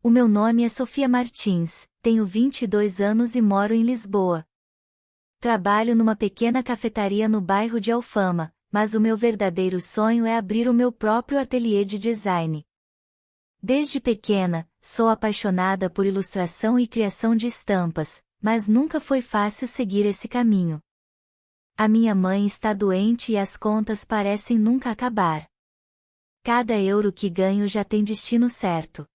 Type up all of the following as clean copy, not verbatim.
O meu nome é Sofia Martins, tenho 22 anos e moro em Lisboa. Trabalho numa pequena cafetaria no bairro de Alfama, mas o meu verdadeiro sonho é abrir o meu próprio ateliê de design. Desde pequena, sou apaixonada por ilustração e criação de estampas, mas nunca foi fácil seguir esse caminho. A minha mãe está doente e as contas parecem nunca acabar. Cada euro que ganho já tem destino certo.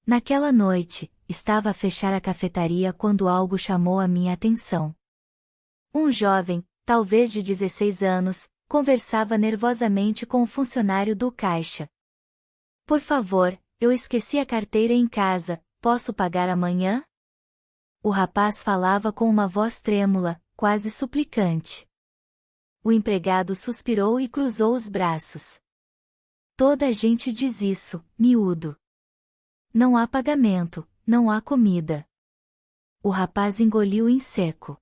Naquela noite, estava a fechar a cafetaria quando algo chamou a minha atenção. Um jovem, talvez de 16 anos, conversava nervosamente com o funcionário do caixa. Por favor, eu esqueci a carteira em casa, posso pagar amanhã? O rapaz falava com uma voz trêmula, quase suplicante. O empregado suspirou e cruzou os braços. Toda a gente diz isso, miúdo. Não há pagamento, não há comida. O rapaz engoliu em seco.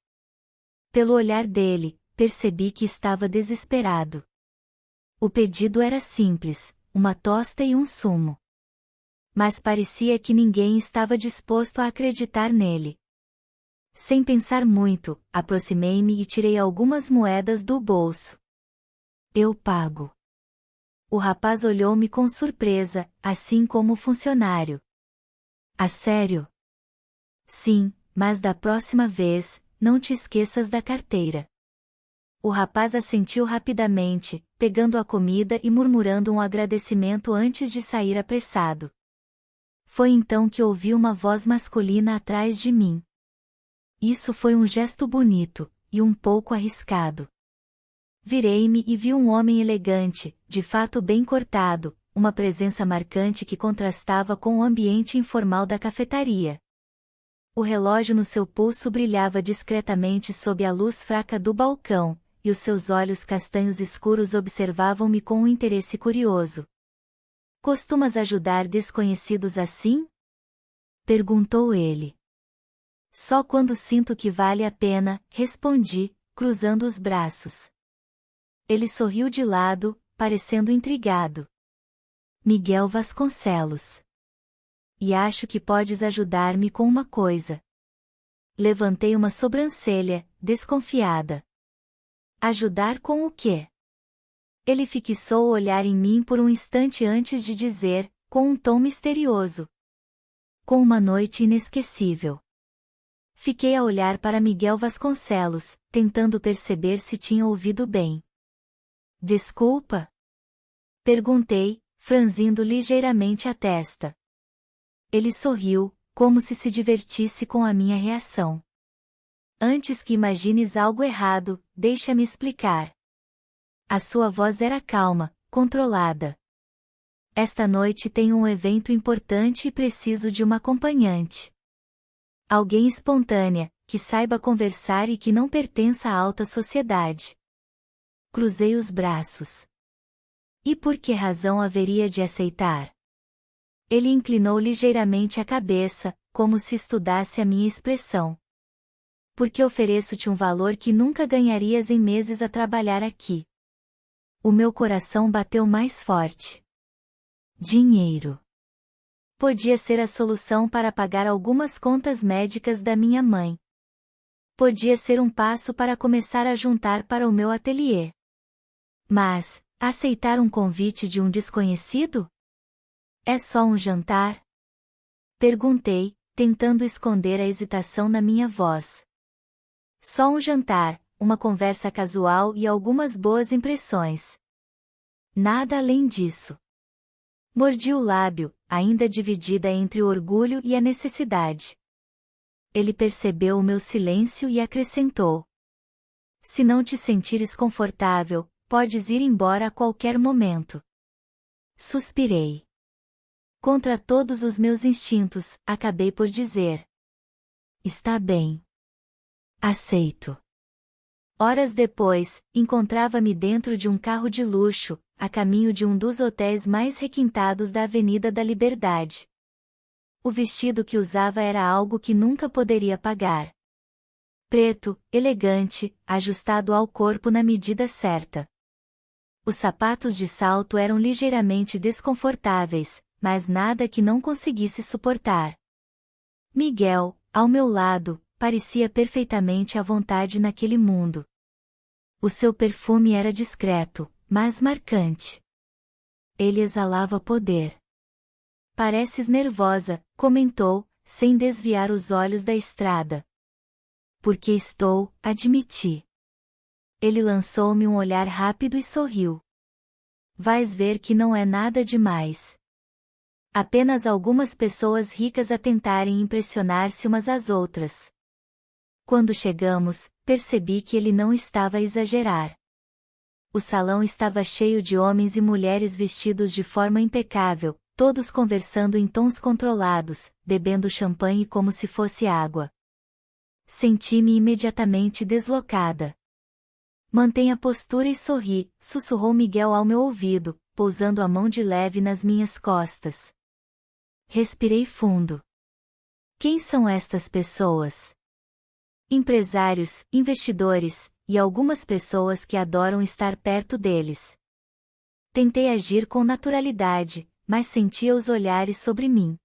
Pelo olhar dele, percebi que estava desesperado. O pedido era simples, uma tosta e um sumo. Mas parecia que ninguém estava disposto a acreditar nele. Sem pensar muito, aproximei-me e tirei algumas moedas do bolso. Eu pago. O rapaz olhou-me com surpresa, assim como o funcionário. A sério? Sim, mas da próxima vez, não te esqueças da carteira. O rapaz assentiu rapidamente, pegando a comida e murmurando um agradecimento antes de sair apressado. Foi então que ouvi uma voz masculina atrás de mim. Isso foi um gesto bonito, e um pouco arriscado. Virei-me e vi um homem elegante, de fato bem cortado, uma presença marcante que contrastava com o ambiente informal da cafetaria. O relógio no seu pulso brilhava discretamente sob a luz fraca do balcão, e os seus olhos castanhos escuros observavam-me com um interesse curioso. Costumas ajudar desconhecidos assim? Perguntou ele. Só quando sinto que vale a pena, respondi, cruzando os braços. Ele sorriu de lado, parecendo intrigado. Miguel Vasconcelos. E acho que podes ajudar-me com uma coisa. Levantei uma sobrancelha, desconfiada. Ajudar com o quê? Ele fixou o olhar em mim por um instante antes de dizer, com um tom misterioso. Com uma noite inesquecível. Fiquei a olhar para Miguel Vasconcelos, tentando perceber se tinha ouvido bem. Desculpa? Perguntei, franzindo ligeiramente a testa. Ele sorriu, como se divertisse com a minha reação. Antes que imagines algo errado, deixa-me explicar. A sua voz era calma, controlada. Esta noite tenho um evento importante e preciso de uma acompanhante. Alguém espontânea, que saiba conversar e que não pertença à alta sociedade. Cruzei os braços. E por que razão haveria de aceitar? Ele inclinou ligeiramente a cabeça, como se estudasse a minha expressão. Porque ofereço-te um valor que nunca ganharias em meses a trabalhar aqui. O meu coração bateu mais forte. Dinheiro. Podia ser a solução para pagar algumas contas médicas da minha mãe. Podia ser um passo para começar a juntar para o meu ateliê. Mas, aceitar um convite de um desconhecido? É só um jantar? Perguntei, tentando esconder a hesitação na minha voz. Só um jantar, uma conversa casual e algumas boas impressões. Nada além disso. Mordi o lábio, ainda dividida entre o orgulho e a necessidade. Ele percebeu o meu silêncio e acrescentou. Se não te sentires confortável, podes ir embora a qualquer momento. Suspirei. Contra todos os meus instintos, acabei por dizer. Está bem. Aceito. Horas depois, encontrava-me dentro de um carro de luxo, a caminho de um dos hotéis mais requintados da Avenida da Liberdade. O vestido que usava era algo que nunca poderia pagar. Preto, elegante, ajustado ao corpo na medida certa. Os sapatos de salto eram ligeiramente desconfortáveis, mas nada que não conseguisse suportar. Miguel, ao meu lado, parecia perfeitamente à vontade naquele mundo. O seu perfume era discreto, mas marcante. Ele exalava poder. Pareces nervosa, comentou, sem desviar os olhos da estrada. Porque estou, admiti. Ele lançou-me um olhar rápido e sorriu. Vais ver que não é nada demais. Apenas algumas pessoas ricas a tentarem impressionar-se umas às outras. Quando chegamos, percebi que ele não estava a exagerar. O salão estava cheio de homens e mulheres vestidos de forma impecável, todos conversando em tons controlados, bebendo champanhe como se fosse água. Senti-me imediatamente deslocada. Mantenha a postura e sorri, sussurrou Miguel ao meu ouvido, pousando a mão de leve nas minhas costas. Respirei fundo. Quem são estas pessoas? Empresários, investidores, e algumas pessoas que adoram estar perto deles. Tentei agir com naturalidade, mas sentia os olhares sobre mim.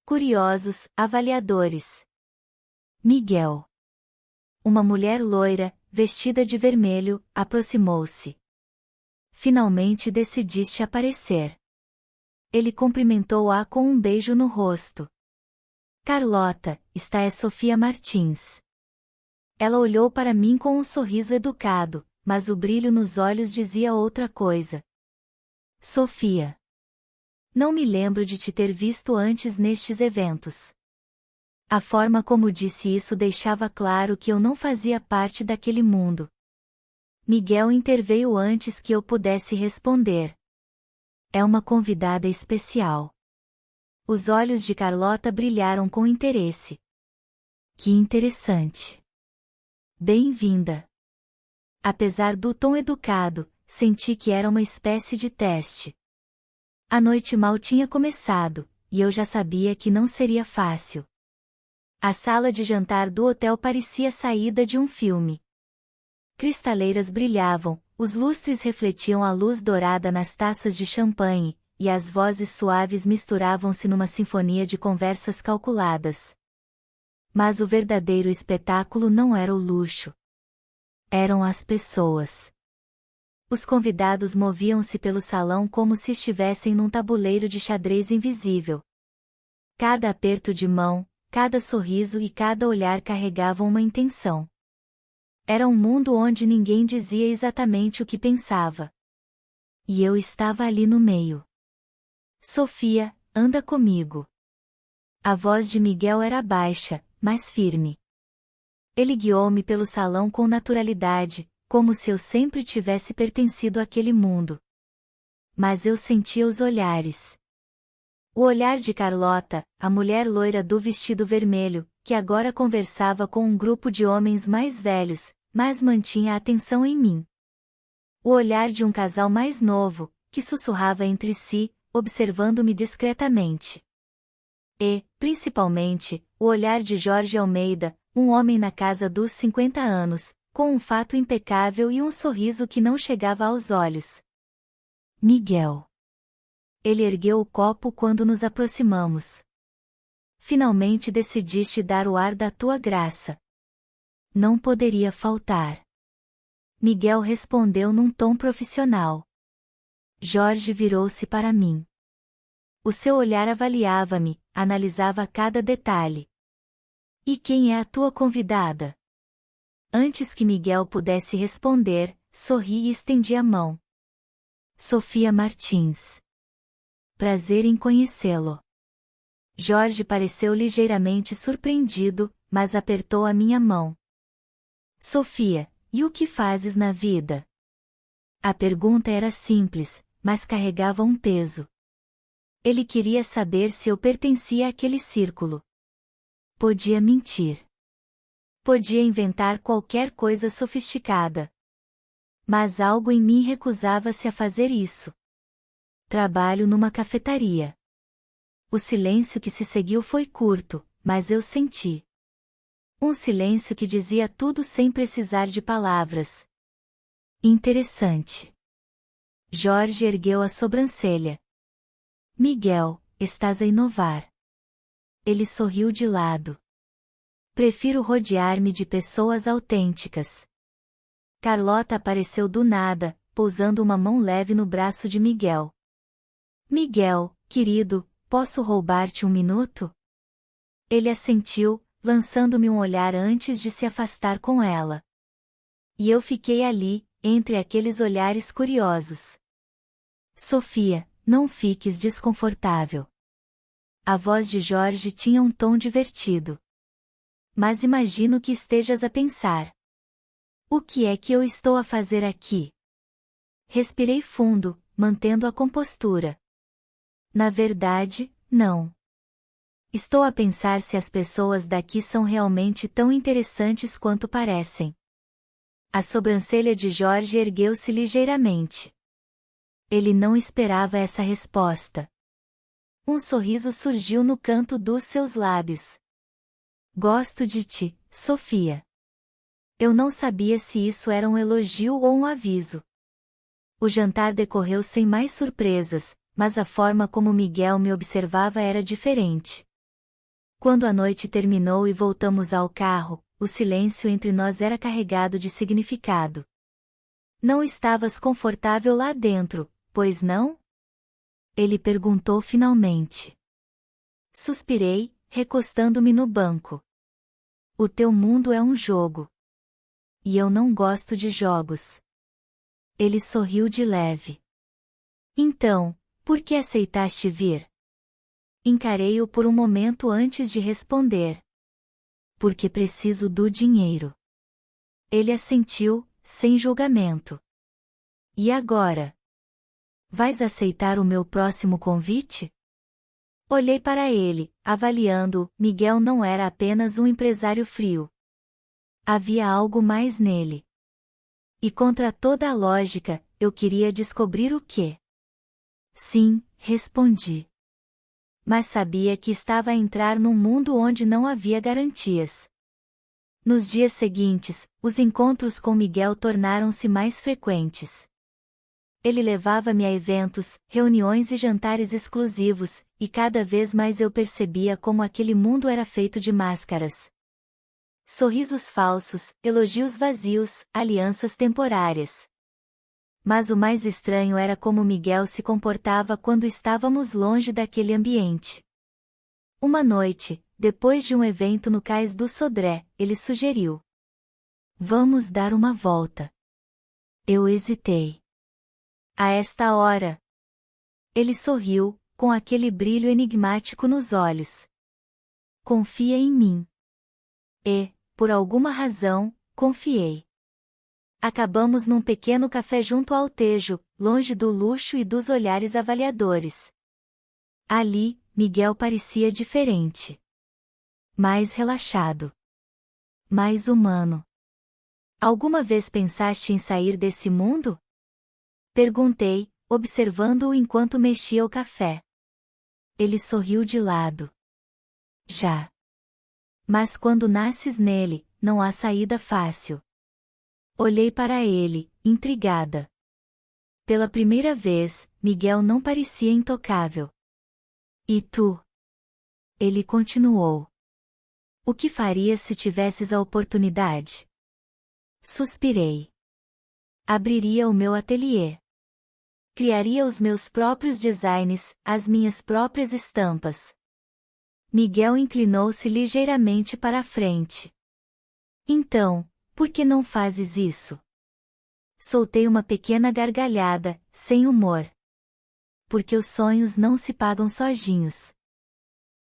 Curiosos, avaliadores. Miguel. Uma mulher loira, vestida de vermelho, aproximou-se. Finalmente decidiste aparecer. Ele cumprimentou-a com um beijo no rosto. Carlota, esta é Sofia Martins. Ela olhou para mim com um sorriso educado, mas o brilho nos olhos dizia outra coisa. Sofia. Não me lembro de te ter visto antes nestes eventos. A forma como disse isso deixava claro que eu não fazia parte daquele mundo. Miguel interveio antes que eu pudesse responder. É uma convidada especial. Os olhos de Carlota brilharam com interesse. Que interessante. Bem-vinda. Apesar do tom educado, senti que era uma espécie de teste. A noite mal tinha começado, e eu já sabia que não seria fácil. A sala de jantar do hotel parecia saída de um filme. Cristaleiras brilhavam, os lustres refletiam a luz dourada nas taças de champanhe, e as vozes suaves misturavam-se numa sinfonia de conversas calculadas. Mas o verdadeiro espetáculo não era o luxo. Eram as pessoas. Os convidados moviam-se pelo salão como se estivessem num tabuleiro de xadrez invisível. Cada aperto de mão, cada sorriso e cada olhar carregavam uma intenção. Era um mundo onde ninguém dizia exatamente o que pensava. E eu estava ali no meio. Sofia, anda comigo. A voz de Miguel era baixa, mas firme. Ele guiou-me pelo salão com naturalidade, como se eu sempre tivesse pertencido àquele mundo. Mas eu sentia os olhares. O olhar de Carlota, a mulher loira do vestido vermelho, que agora conversava com um grupo de homens mais velhos, mas mantinha a atenção em mim. O olhar de um casal mais novo, que sussurrava entre si, observando-me discretamente. E, principalmente, o olhar de Jorge Almeida, um homem na casa dos 50 anos, com um fato impecável e um sorriso que não chegava aos olhos. Miguel. Ele ergueu o copo quando nos aproximamos. Finalmente decidiste dar o ar da tua graça. Não poderia faltar. Miguel respondeu num tom profissional. Jorge virou-se para mim. O seu olhar avaliava-me, analisava cada detalhe. E quem é a tua convidada? Antes que Miguel pudesse responder, sorri e estendi a mão. Sofia Martins. Prazer em conhecê-lo. Jorge pareceu ligeiramente surpreendido, mas apertou a minha mão. Sofia, e o que fazes na vida? A pergunta era simples, mas carregava um peso. Ele queria saber se eu pertencia àquele círculo. Podia mentir. Podia inventar qualquer coisa sofisticada. Mas algo em mim recusava-se a fazer isso. Trabalho numa cafetaria. O silêncio que se seguiu foi curto, mas eu senti. Um silêncio que dizia tudo sem precisar de palavras. Interessante. Jorge ergueu a sobrancelha. Miguel, estás a inovar. Ele sorriu de lado. Prefiro rodear-me de pessoas autênticas. Carlota apareceu do nada, pousando uma mão leve no braço de Miguel. Miguel, querido, posso roubar-te um minuto? Ele assentiu, lançando-me um olhar antes de se afastar com ela. E eu fiquei ali, entre aqueles olhares curiosos. Sofia, não fiques desconfortável. A voz de Jorge tinha um tom divertido. Mas imagino que estejas a pensar. O que é que eu estou a fazer aqui? Respirei fundo, mantendo a compostura. Na verdade, não. Estou a pensar se as pessoas daqui são realmente tão interessantes quanto parecem. A sobrancelha de Jorge ergueu-se ligeiramente. Ele não esperava essa resposta. Um sorriso surgiu no canto dos seus lábios. Gosto de ti, Sofia. Eu não sabia se isso era um elogio ou um aviso. O jantar decorreu sem mais surpresas, mas a forma como Miguel me observava era diferente. Quando a noite terminou e voltamos ao carro, o silêncio entre nós era carregado de significado. Não estavas confortável lá dentro, pois não? Ele perguntou finalmente. Suspirei, recostando-me no banco. O teu mundo é um jogo. E eu não gosto de jogos. Ele sorriu de leve. Então, por que aceitaste vir? Encarei-o por um momento antes de responder. Porque preciso do dinheiro. Ele assentiu, sem julgamento. E agora? Vais aceitar o meu próximo convite? Olhei para ele, avaliando-o. Miguel não era apenas um empresário frio. Havia algo mais nele. E contra toda a lógica, eu queria descobrir o quê? Sim, respondi. Mas sabia que estava a entrar num mundo onde não havia garantias. Nos dias seguintes, os encontros com Miguel tornaram-se mais frequentes. Ele levava-me a eventos, reuniões e jantares exclusivos, e cada vez mais eu percebia como aquele mundo era feito de máscaras. Sorrisos falsos, elogios vazios, alianças temporárias. Mas o mais estranho era como Miguel se comportava quando estávamos longe daquele ambiente. Uma noite, depois de um evento no Cais do Sodré, ele sugeriu: vamos dar uma volta. Eu hesitei. A esta hora? Ele sorriu, com aquele brilho enigmático nos olhos. Confia em mim. E, por alguma razão, confiei. Acabamos num pequeno café junto ao Tejo, longe do luxo e dos olhares avaliadores. Ali, Miguel parecia diferente. Mais relaxado. Mais humano. Alguma vez pensaste em sair desse mundo? Perguntei, observando-o enquanto mexia o café. Ele sorriu de lado. Já. Mas quando nasces nele, não há saída fácil. Olhei para ele, intrigada. Pela primeira vez, Miguel não parecia intocável. E tu? Ele continuou. O que farias se tivesses a oportunidade? Suspirei. Abriria o meu ateliê. Criaria os meus próprios designs, as minhas próprias estampas. Miguel inclinou-se ligeiramente para a frente. Então, por que não fazes isso? Soltei uma pequena gargalhada, sem humor. Porque os sonhos não se pagam sozinhos.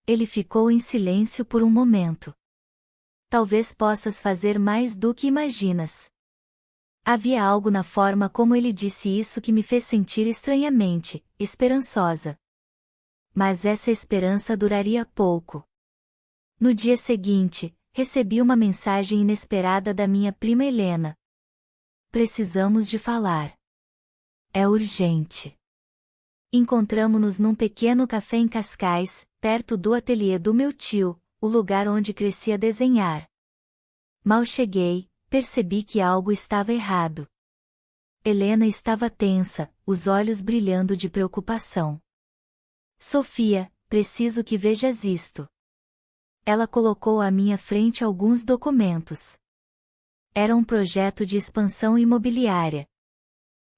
Ele ficou em silêncio por um momento. Talvez possas fazer mais do que imaginas. Havia algo na forma como ele disse isso que me fez sentir estranhamente, esperançosa. Mas essa esperança duraria pouco. No dia seguinte, recebi uma mensagem inesperada da minha prima Helena. Precisamos de falar. É urgente. Encontramo-nos num pequeno café em Cascais, perto do ateliê do meu tio, o lugar onde cresci a desenhar. Mal cheguei, percebi que algo estava errado. Helena estava tensa, os olhos brilhando de preocupação. Sofia, preciso que vejas isto. Ela colocou à minha frente alguns documentos. Era um projeto de expansão imobiliária.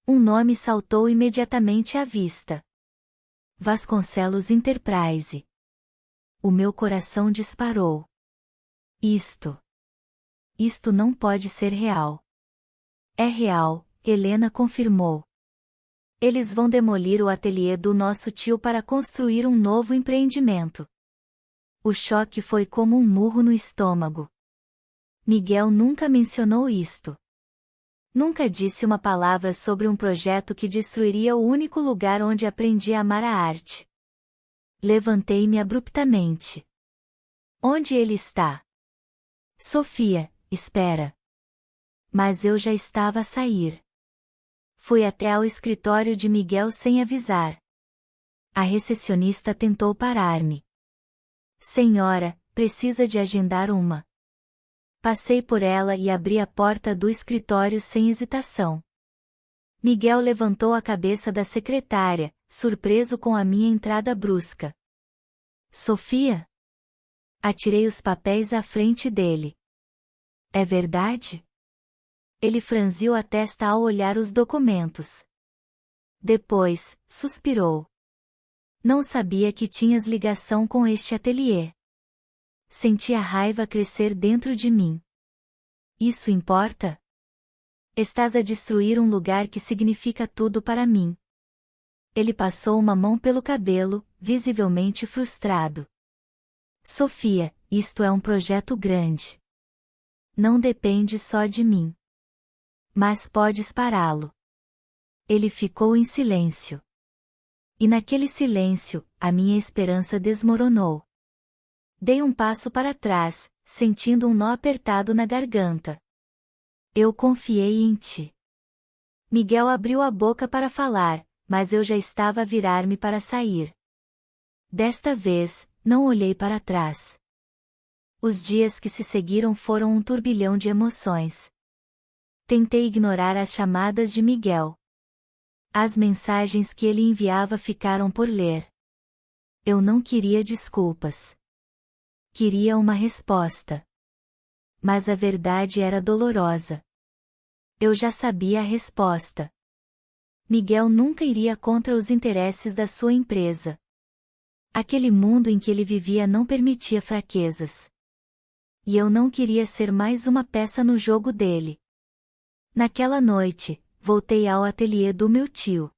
Um nome saltou imediatamente à vista. Vasconcelos Enterprise. O meu coração disparou. Isto não pode ser real. É real, Helena confirmou. Eles vão demolir o ateliê do nosso tio para construir um novo empreendimento. O choque foi como um murro no estômago. Miguel nunca mencionou isto. Nunca disse uma palavra sobre um projeto que destruiria o único lugar onde aprendi a amar a arte. Levantei-me abruptamente. Onde ele está? Sofia, espera. Mas eu já estava a sair. Fui até ao escritório de Miguel sem avisar. A recepcionista tentou parar-me. Senhora, precisa de agendar uma. Passei por ela e abri a porta do escritório sem hesitação. Miguel levantou a cabeça da secretária, surpreso com a minha entrada brusca. Sofia? Atirei os papéis à frente dele. É verdade? Ele franziu a testa ao olhar os documentos. Depois, suspirou. Não sabia que tinhas ligação com este ateliê. Senti a raiva crescer dentro de mim. Isso importa? Estás a destruir um lugar que significa tudo para mim. Ele passou uma mão pelo cabelo, visivelmente frustrado. Sofia, isto é um projeto grande. Não depende só de mim. Mas podes pará-lo. Ele ficou em silêncio. E naquele silêncio, a minha esperança desmoronou. Dei um passo para trás, sentindo um nó apertado na garganta. Eu confiei em ti. Miguel abriu a boca para falar, mas eu já estava a virar-me para sair. Desta vez, não olhei para trás. Os dias que se seguiram foram um turbilhão de emoções. Tentei ignorar as chamadas de Miguel. As mensagens que ele enviava ficaram por ler. Eu não queria desculpas. Queria uma resposta. Mas a verdade era dolorosa. Eu já sabia a resposta. Miguel nunca iria contra os interesses da sua empresa. Aquele mundo em que ele vivia não permitia fraquezas. E eu não queria ser mais uma peça no jogo dele. Naquela noite, voltei ao ateliê do meu tio.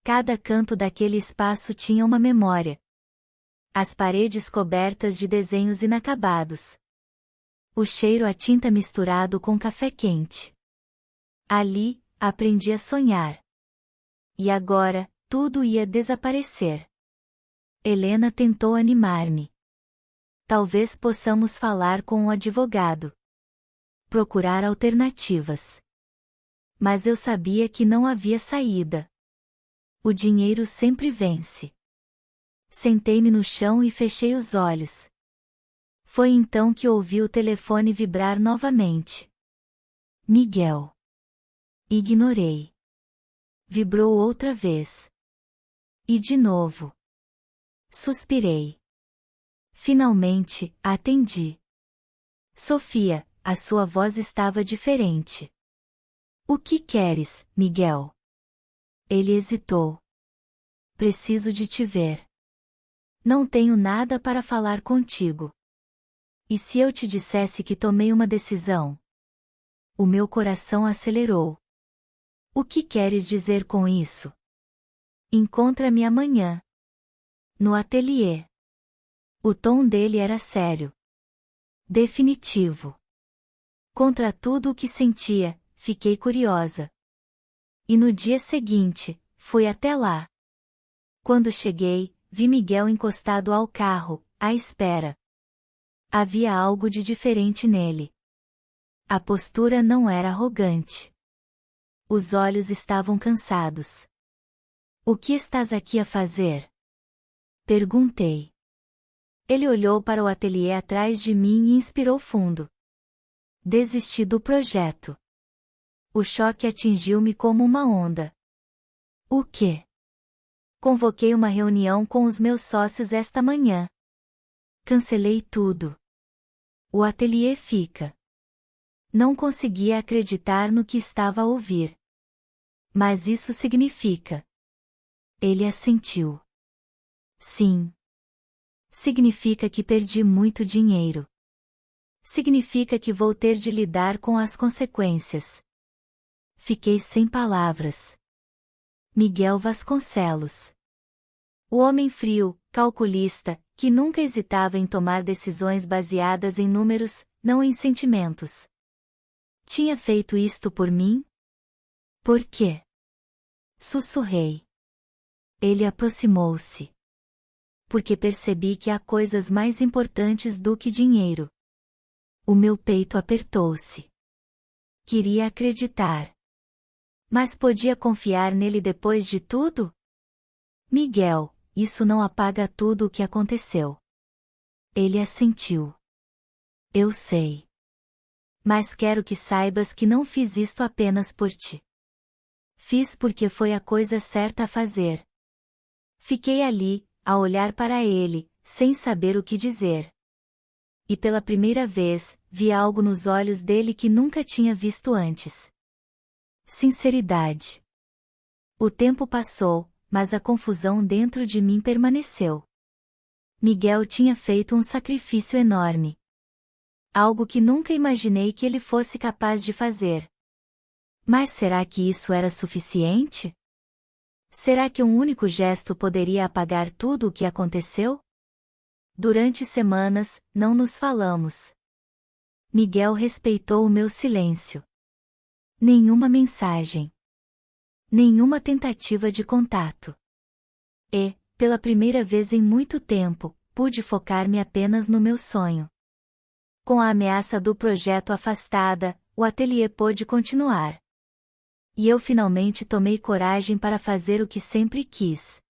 Cada canto daquele espaço tinha uma memória. As paredes cobertas de desenhos inacabados. O cheiro a tinta misturado com café quente. Ali, aprendi a sonhar. E agora, tudo ia desaparecer. Helena tentou animar-me. Talvez possamos falar com um advogado. Procurar alternativas. Mas eu sabia que não havia saída. O dinheiro sempre vence. Sentei-me no chão e fechei os olhos. Foi então que ouvi o telefone vibrar novamente. Miguel. Ignorei. Vibrou outra vez. E de novo. Suspirei. Finalmente, atendi. Sofia, a sua voz estava diferente. O que queres, Miguel? Ele hesitou. Preciso de te ver. Não tenho nada para falar contigo. E se eu te dissesse que tomei uma decisão? O meu coração acelerou. O que queres dizer com isso? Encontra-me amanhã. No ateliê. O tom dele era sério. Definitivo. Contra tudo o que sentia, fiquei curiosa. E no dia seguinte, fui até lá. Quando cheguei, vi Miguel encostado ao carro, à espera. Havia algo de diferente nele. A postura não era arrogante. Os olhos estavam cansados. O que estás aqui a fazer? Perguntei. Ele olhou para o ateliê atrás de mim e inspirou fundo. Desisti do projeto. O choque atingiu-me como uma onda. O quê? Convoquei uma reunião com os meus sócios esta manhã. Cancelei tudo. O ateliê fica. Não conseguia acreditar no que estava a ouvir. Mas isso significa. Ele assentiu. Sim. Significa que perdi muito dinheiro. Significa que vou ter de lidar com as consequências. Fiquei sem palavras. Miguel Vasconcelos. O homem frio, calculista, que nunca hesitava em tomar decisões baseadas em números, não em sentimentos. Tinha feito isto por mim? Por quê? Sussurrei. Ele aproximou-se. Porque percebi que há coisas mais importantes do que dinheiro. O meu peito apertou-se. Queria acreditar. Mas podia confiar nele depois de tudo? Miguel, isso não apaga tudo o que aconteceu. Ele assentiu. Eu sei. Mas quero que saibas que não fiz isto apenas por ti. Fiz porque foi a coisa certa a fazer. Fiquei ali, a olhar para ele, sem saber o que dizer. E pela primeira vez, vi algo nos olhos dele que nunca tinha visto antes. Sinceridade. O tempo passou, mas a confusão dentro de mim permaneceu. Miguel tinha feito um sacrifício enorme. Algo que nunca imaginei que ele fosse capaz de fazer. Mas será que isso era suficiente? Será que um único gesto poderia apagar tudo o que aconteceu? Durante semanas, não nos falamos. Miguel respeitou o meu silêncio. Nenhuma mensagem. Nenhuma tentativa de contato. E, pela primeira vez em muito tempo, pude focar-me apenas no meu sonho. Com a ameaça do projeto afastada, o ateliê pôde continuar. E eu finalmente tomei coragem para fazer o que sempre quis.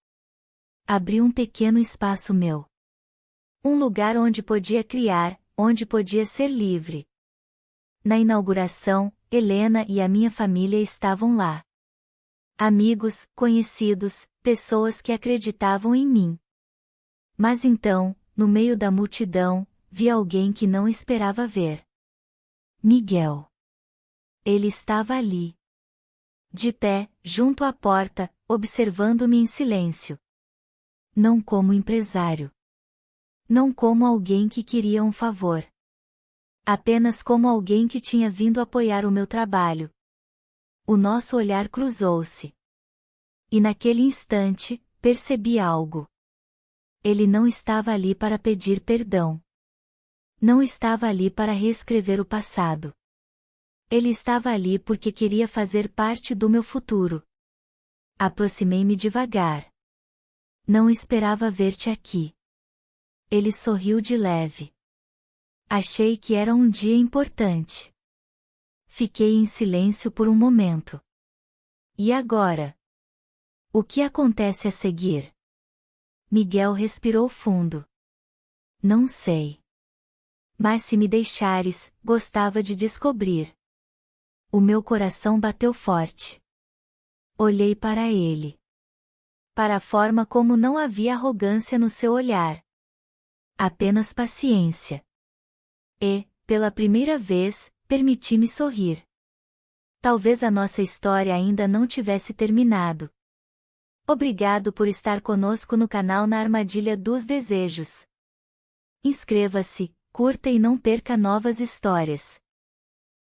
Abri um pequeno espaço meu. Um lugar onde podia criar, onde podia ser livre. Na inauguração, Helena e a minha família estavam lá. Amigos, conhecidos, pessoas que acreditavam em mim. Mas então, no meio da multidão, vi alguém que não esperava ver. Miguel. Ele estava ali. De pé, junto à porta, observando-me em silêncio. Não como empresário. Não como alguém que queria um favor. Apenas como alguém que tinha vindo apoiar o meu trabalho. O nosso olhar cruzou-se. E naquele instante, percebi algo. Ele não estava ali para pedir perdão. Não estava ali para reescrever o passado. Ele estava ali porque queria fazer parte do meu futuro. Aproximei-me devagar. Não esperava ver-te aqui. Ele sorriu de leve. Achei que era um dia importante. Fiquei em silêncio por um momento. E agora? O que acontece a seguir? Miguel respirou fundo. Não sei. Mas se me deixares, gostava de descobrir. O meu coração bateu forte. Olhei para ele. Para a forma como não havia arrogância no seu olhar. Apenas paciência. E, pela primeira vez, permiti-me sorrir. Talvez a nossa história ainda não tivesse terminado. Obrigado por estar conosco no canal Na Armadilha dos Desejos. Inscreva-se, curta e não perca novas histórias.